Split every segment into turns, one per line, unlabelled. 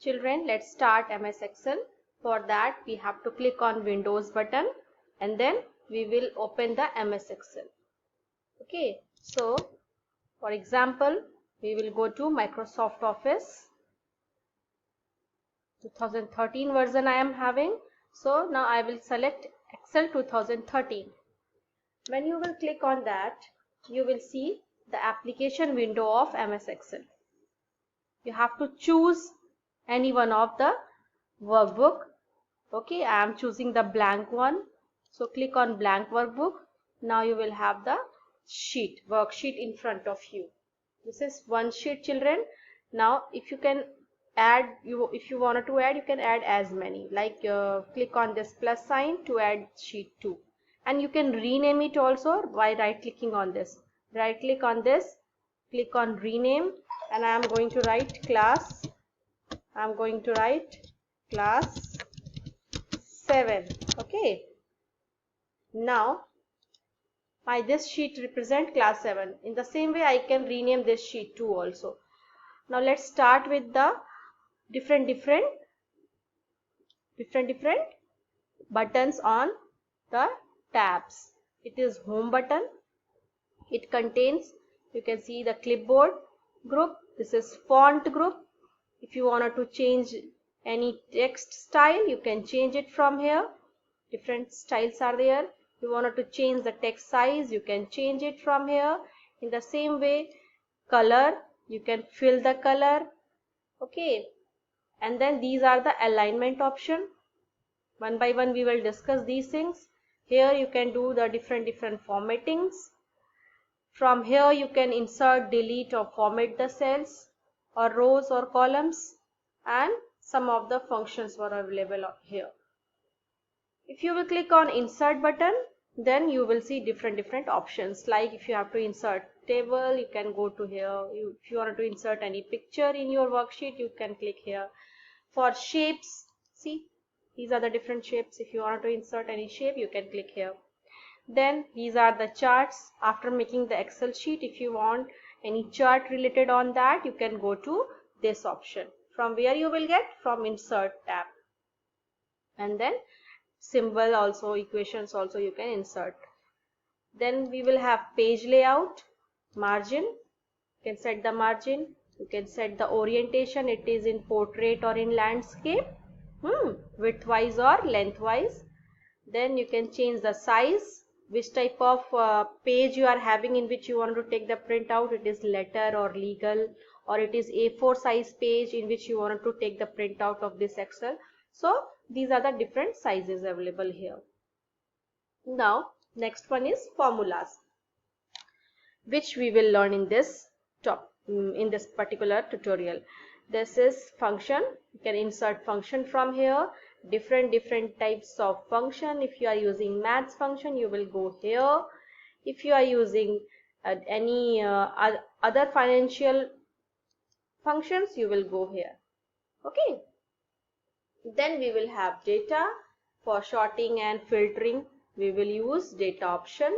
Children, let's start MS Excel. For that, we have to click on Windows button and then we will open the MS Excel. Okay, so for example, we will go to Microsoft Office 2013 version I am having. So now I will select Excel 2013. When you will click on that, you will see the application window of MS Excel. You have to choose any one of the workbook. Okay, I am choosing the blank one. So click on blank workbook. Now you will have the worksheet in front of you. This is one sheet, children. Now if you can add, if you wanted to add, you can add as many. Like click on this plus sign to add sheet 2. And you can rename it also by right clicking on this. Right click on this, click on rename, and I am going to write class. I am going to write class 7. Okay. Now this sheet represent class 7. In the same way I can rename this sheet 2 also. Now let's start with the different buttons on the tabs. It is home button. It contains, you can see the clipboard group. This is font group. If you wanted to change any text style, you can change it from here. Different styles are there. If you wanted to change the text size, you can change it from here. In the same way, color, you can fill the color. Okay, and then these are the alignment option. One by one we will discuss these things. Here you can do the different formattings. From here you can insert, delete or format the cells or rows or columns, and some of the functions were available here. If you will click on insert button, then you will see different options. Like if you have to insert table, you can go to here. If you want to insert any picture in your worksheet, you can click here. For shapes, see, these are the different shapes. If you want to insert any shape, you can click here. Then these are the charts. After making the Excel sheet, if you want any chart related on that, you can go to this option. From where you will get? From insert tab. And then symbol also, equations also you can insert. Then we will have page layout, margin. You can set the margin. You can set the orientation. It is in portrait or in landscape. Widthwise or lengthwise. Then you can change the size, which type of page you are having in which you want to take the printout. It is letter or legal, or it is A4 size page in which you want to take the printout of this Excel. So these are the different sizes available here. Now next one is formulas, which we will learn in this particular tutorial. This is function. You can insert function from here. Different types of function. If you are using maths function, you will go here. If you are using any other financial functions, you will go here. Okay. Then we will have data. For sorting and filtering, we will use data option.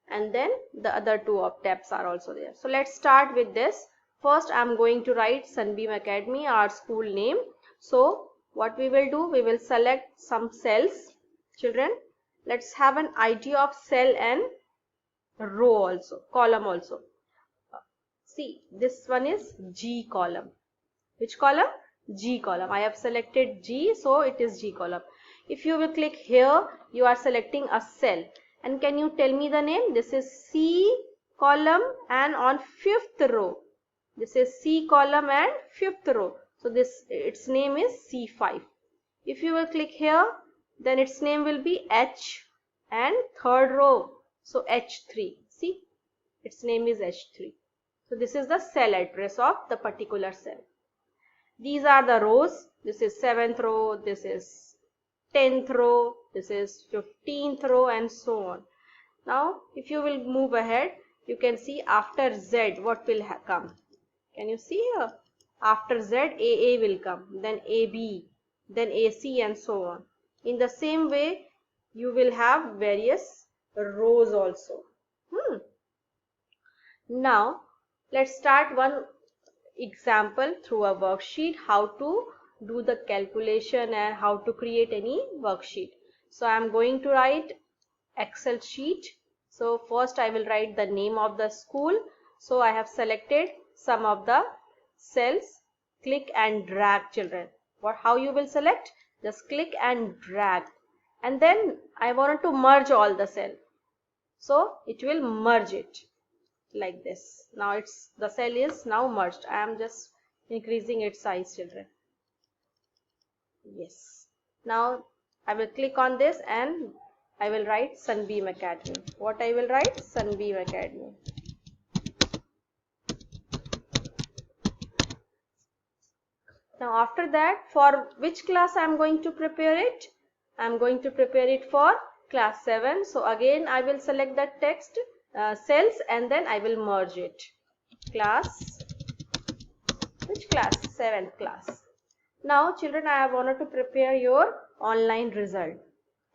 And then the other two tabs are also there. So let's start with this. First I am going to write Sunbeam Academy, our school name. So what we will do, we will select some cells. Children, let's have an idea of cell and row also, column also. See, this one is G column. Which column? G column. I have selected G, so it is G column. If you will click here, you are selecting a cell. And can you tell me the name? This is C column, and on 5th row. This is C column and 5th row. So its name is C5. If you will click here, then its name will be H, and 3rd row. So H3. See, its name is H3. So this is the cell address of the particular cell. These are the rows. This is 7th row. This is 10th row. This is 15th row, and so on. Now if you will move ahead, you can see after Z what will come. Can you see here? After Z, AA will come, then AB, then AC, and so on. In the same way, you will have various rows also. Now let's start one example through a worksheet how to do the calculation and how to create any worksheet. So I am going to write Excel sheet. So first I will write the name of the school. So I have selected some of the cells. Click and drag, children. How you will select? Just click and drag, and then I wanted to merge all the cell, so it will merge it like this. Now the cell is now merged. I am just increasing its size, children. Yes. Now I will click on this and I will write Sunbeam Academy. What I will write? Sunbeam Academy. Now after that, for which class I am going to prepare it? I am going to prepare it for class 7. So again I will select the text cells and then I will merge it. Class, which class? 7th class. Now children, I wanted to prepare your online result.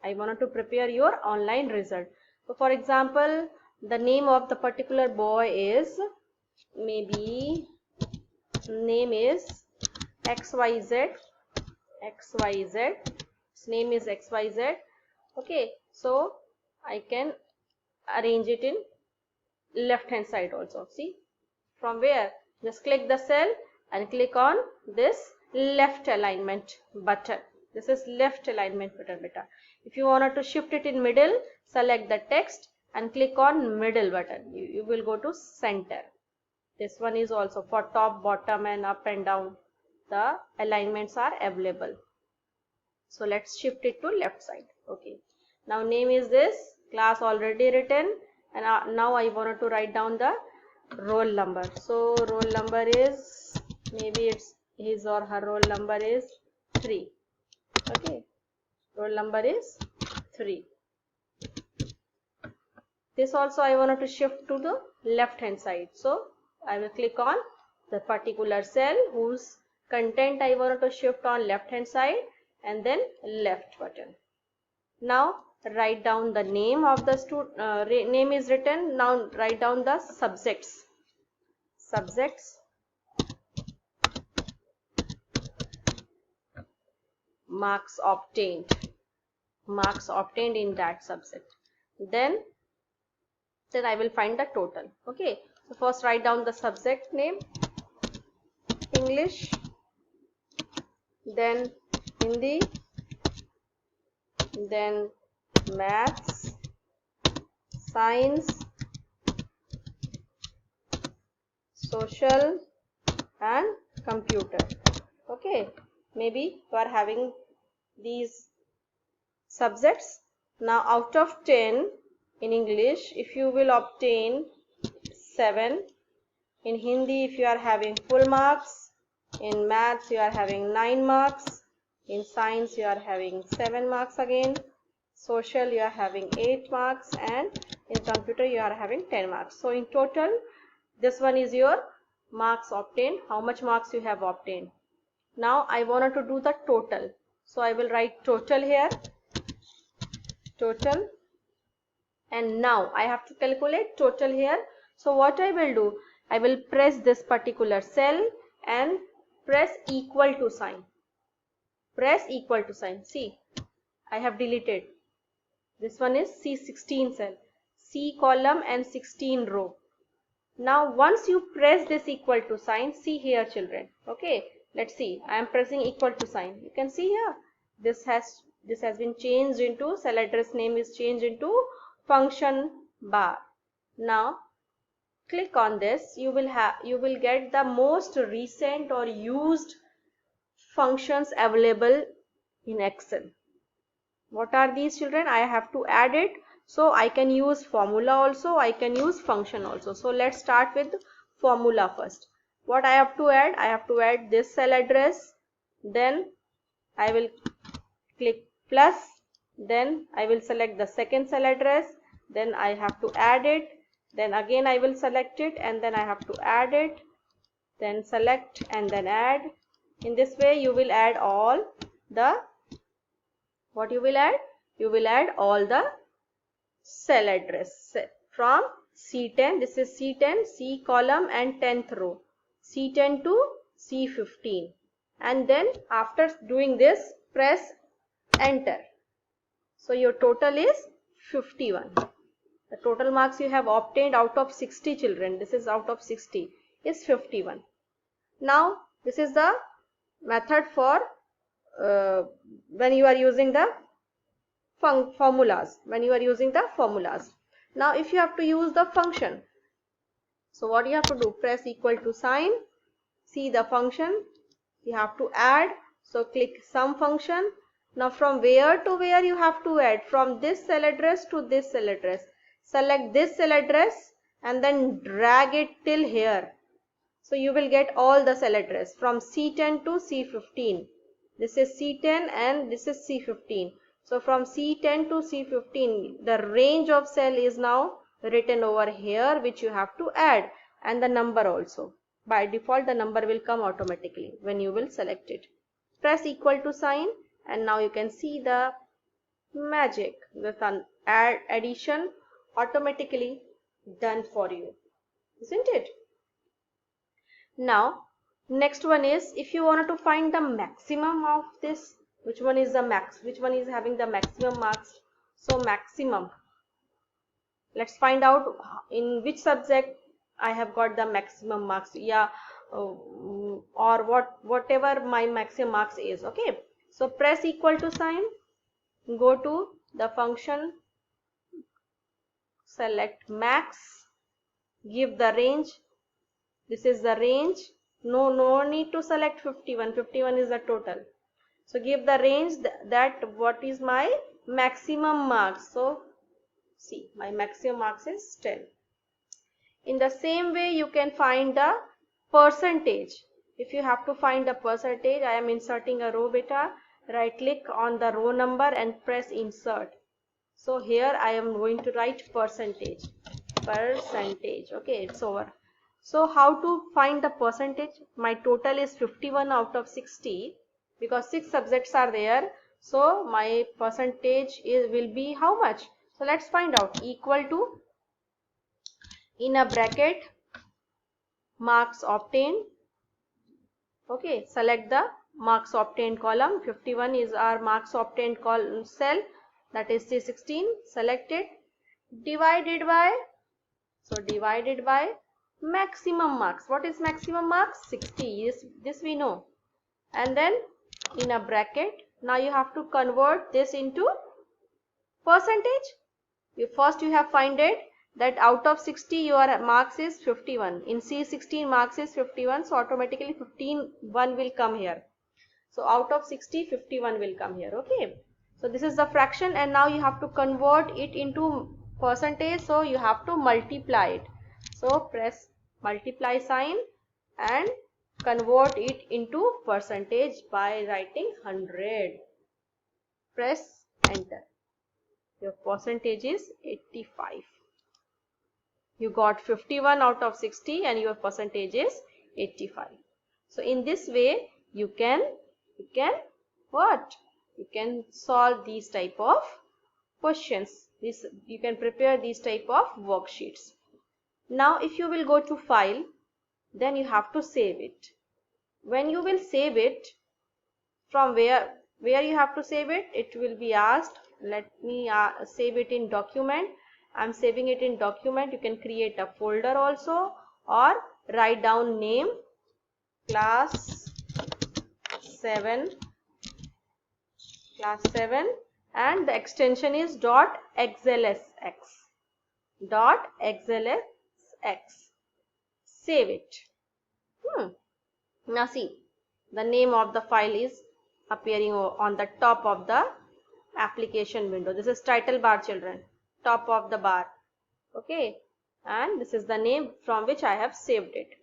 I wanted to prepare your online result. So for example, the name of the particular boy is, maybe name is XYZ. XYZ. His name is XYZ. Okay, so I can arrange it in left hand side also. See, from where? Just click the cell and click on this left alignment button. This is left alignment button, beta. If you wanted to shift it in middle, select the text and click on middle button. You will go to center. This one is also for top, bottom and up and down. The alignments are available. So let's shift it to left side. Okay. Now name is this, class already written, and now I wanted to write down the roll number. So roll number is, maybe it's his or her roll number is 3. Okay. Roll number is 3. This also I wanted to shift to the left hand side. So I will click on the particular cell whose content I wanted to shift on left hand side and then left button. Now write down the name of the student. Name is written. Now write down the subjects. Subjects. Marks obtained. Marks obtained in that subject. Then I will find the total. Okay. So first write down the subject name. English. Then Hindi. Then maths, science, social and computer. Okay, maybe you are having these subjects. Now out of 10 in English, if you will obtain 7. In Hindi, if you are having full marks. In maths, you are having 9 marks. In science, you are having 7 marks again. Social, you are having 8 marks. And in computer, you are having 10 marks. So in total, this one is your marks obtained. How much marks you have obtained. Now I wanted to do the total. So I will write total here. Total. And now I have to calculate total here. So what I will do, I will press this particular cell and press equal to sign. Press equal to sign. See, I have deleted. This one is C16 cell. C column and 16 row. Now once you press this equal to sign, see here children. Okay, let's see. I am pressing equal to sign. You can see here. This has been changed into, cell address name is changed into function bar. Now click on this. You will get the most recent or used functions available in Excel. What are these children? I have to add it. So I can use formula also, I can use function also. So let's start with formula first. What I have to add? I have to add this cell address. Then I will click plus. Then I will select the second cell address. Then I have to add it. Then again I will select it and then I have to add it. Then select and then add. In this way you will add all the, what you will add? You will add all the cell address from C10. This is C10, C column and 10th row. C10 to C15, and then after doing this press enter. So your total is 51. The total marks you have obtained out of 60 children, this is out of 60, is 51. Now this is the method for when you are using the formulas. Now if you have to use the function, so what you have to do, press equal to sign, see the function, you have to add, so click sum function. Now from where to where you have to add, from this cell address to this cell address, select this cell address and then drag it till here. So you will get all the cell address from C10 to C15. This is C10 and this is C15. So from C10 to C15, the range of cell is now written over here, which you have to add, and the number also. By default, the number will come automatically when you will select it. Press equal to sign, and now you can see the magic. The addition automatically done for you, isn't it? Now next one is, if you wanted to find the maximum of this, which one is having the maximum marks. So maximum, let's find out in which subject I have got the maximum marks, or whatever my maximum marks is. Okay, so press equal to sign, go to the function, select max, give the range. This is the range. No need to select 51. 51 is the total. So give the range that what is my maximum marks. So see, my maximum marks is 10. In the same way, you can find the percentage. If you have to find the percentage, I am inserting a row beta. Right click on the row number and press insert. So here I am going to write percentage. Okay, it's over. So how to find the percentage? My total is 51 out of 60 because 6 subjects are there. So my percentage will be how much? So let's find out. Equal to, in a bracket, marks obtained. Okay, select the marks obtained column. 51 is our marks obtained cell, that is C16. Select it. Divided by, so divided by maximum marks. What is maximum marks? 60. This we know. And then in a bracket, now you have to convert this into percentage. First you have find it that out of 60 your marks is 51. In C16 marks is 51, so automatically 1 will come here. So out of 60, 51 will come here. Okay, so this is the fraction, and now you have to convert it into percentage, so you have to multiply it. So press multiply sign and convert it into percentage by writing 100. Press enter. Your percentage is 85. You got 51 out of 60 and your percentage is 85. So in this way you can what? You can solve these type of questions. You can prepare these type of worksheets. Now if you will go to file, then you have to save it. When you will save it, from where you have to save it, it will be asked. Let me save it in document. I am saving it in document. You can create a folder also, or write down name, class 7, and the extension is .xlsx. Save it. Now see, the name of the file is appearing on the top of the application window. This is title bar, children, top of the bar. Okay, and this is the name from which I have saved it.